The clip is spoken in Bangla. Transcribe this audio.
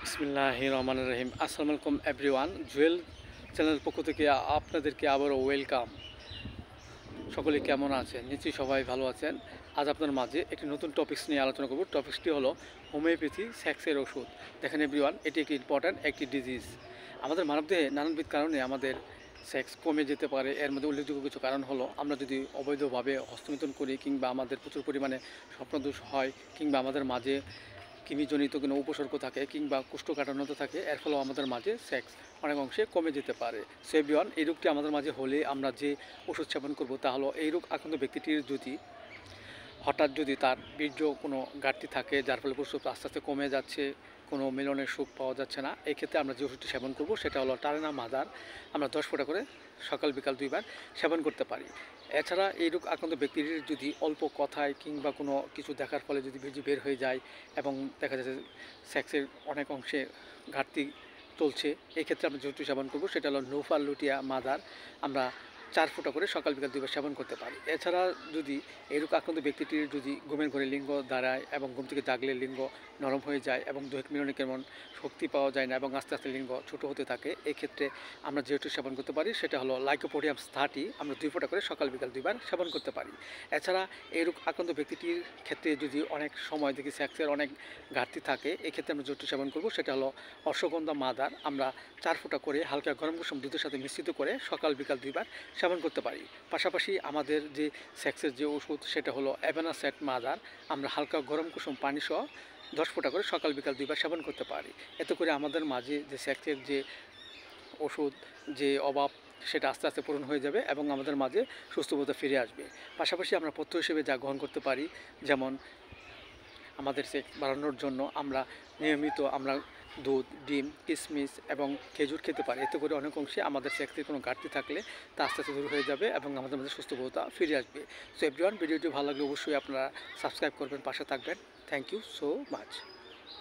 বিসমিল্লাহির রহমানির রহিম। আসসালামু আলাইকুম এভরিওয়ান। জুয়েল চ্যানেল পক্ষ থেকে আপনাদেরকে আবারও ওয়েলকাম। সকলে কেমন আছেন? নিশ্চয়ই সবাই ভালো আছেন। আজ আপনার মাঝে একটি নতুন টপিকস নিয়ে আলোচনা করব। টপিকসটি হলো হোমিওপ্যাথি সেক্সের ওষুধ। দেখেন এভরিওয়ান, এটি একটি ইম্পর্ট্যান্ট একটি ডিজিজ। আমাদের মানবদেহে নানানবিধ কারণে আমাদের সেক্স কমে যেতে পারে। এর মধ্যে উল্লেখযোগ্য কিছু কারণ হলো আমরা যদি অবৈধভাবে হস্তমিথন করি, কিংবা আমাদের প্রচুর পরিমাণে স্বপ্নদোষ হয়, কিংবা আমাদের মাঝে কৃমিজনিত কোনো উপসর্গ থাকে, কিংবা কোষ্ঠকাঠিন্য থাকে। এর ফলেও আমাদের মাঝে সেক্স অনেক অংশে কমে যেতে পারে। সো এভরিওয়ান, এই রোগটি আমাদের মাঝে হলে আমরা যে ওষুধ সেবন করব তা হলো, এই রোগ আক্রান্ত ব্যক্তিটির যদি হঠাৎ যদি তার বীর্য কোনো ঘাটতি থাকে, যার ফলে প্রস্রাব আস্তে আস্তে কমে যাচ্ছে, কোনো মিলনের সুখ পাওয়া যাচ্ছে না, এই ক্ষেত্রে আমরা যে ওষুধটি সেবন করব সেটা হলো টারেনা মাদার। আমরা 10 ফোঁটা করে সকাল বিকাল 2 বার সেবন করতে পারি। এছাড়া এই রোগ আক্রান্ত ব্যক্তির যদি অল্প কথায় কিংবা কোনো কিছু দেখার ফলে যদি বীর্য বের হয়ে যায় এবং দেখা যাচ্ছে সেক্সের অনেক অংশে ঘাটতি চলছে, এই ক্ষেত্রে আমরা যে ওষুধটি সেবন করব সেটা হলো নোফার লুটিয়া মাদার। আমরা 4 ফোঁটা করে সকাল বিকাল 2 বার সেবন করতে পারি। এছাড়া যদি এই রোগ আক্রান্ত ব্যক্তিটির যদি ঘুমের ঘরে লিঙ্গ দাঁড়ায় এবং ঘুম থেকে জাগলে লিঙ্গ নরম হয়ে যায় এবং দৈহিক মিলনে কেমন শক্তি পাওয়া যায় না এবং আস্তে আস্তে লিঙ্গ ছোটো হতে থাকে, এই ক্ষেত্রে আমরা যে ওষুধটি সেবন করতে পারি সেটা হলো লাইকোপোডিয়াম 30। আমরা 2 ফোঁটা করে সকাল বিকাল 2 বার সেবন করতে পারি। এছাড়া এই রোগ আক্রান্ত ব্যক্তিটির ক্ষেত্রে যদি অনেক সময় দেখি সেক্সের অনেক ঘাটতি থাকে, এক্ষেত্রে আমরা যে ওষুধটি সেবন করব সেটা হলো অশ্বগন্ধা মাদার। আমরা 4 ফোঁটা করে হালকা গরম কুসুম দুধের সাথে মিশ্রিত করে সকাল বিকাল 2 বার সেবন করতে পারি। পাশাপাশি আমাদের যে সেক্সের যে ওষুধ সেটা হলো অ্যাভেনাসেট মাদার। আমরা হালকা গরম কুসুম পানি সহ 10 ফোঁটা করে সকাল বিকাল 2 বার সেবন করতে পারি। এতে করে আমাদের মাঝে যে সেক্সের যে ওষুধ যে অভাব সেটা আস্তে আস্তে পূরণ হয়ে যাবে এবং আমাদের মাঝে সুস্থবোধ ফিরে আসবে। পাশাপাশি আমরা পথ্য হিসেবে যা গ্রহণ করতে পারি, যেমন আমাদের সেক্স বাড়ানোর জন্য আমরা নিয়মিত দুধ, ডিম, কিশমিশ এবং খেজুর খেতে পারি। এতে করে অনেক অংশে আমাদের সেক্সের কোনো ঘাটতি থাকলে তা আস্তে আস্তে দূর হয়ে যাবে এবং আমাদের মধ্যে সুস্থবোধতা ফিরে আসবে। সো এভরিওয়ান, ভিডিওটি ভালো লাগলে অবশ্যই আপনারা সাবস্ক্রাইব করবেন, পাশে থাকবেন। Thank you so much.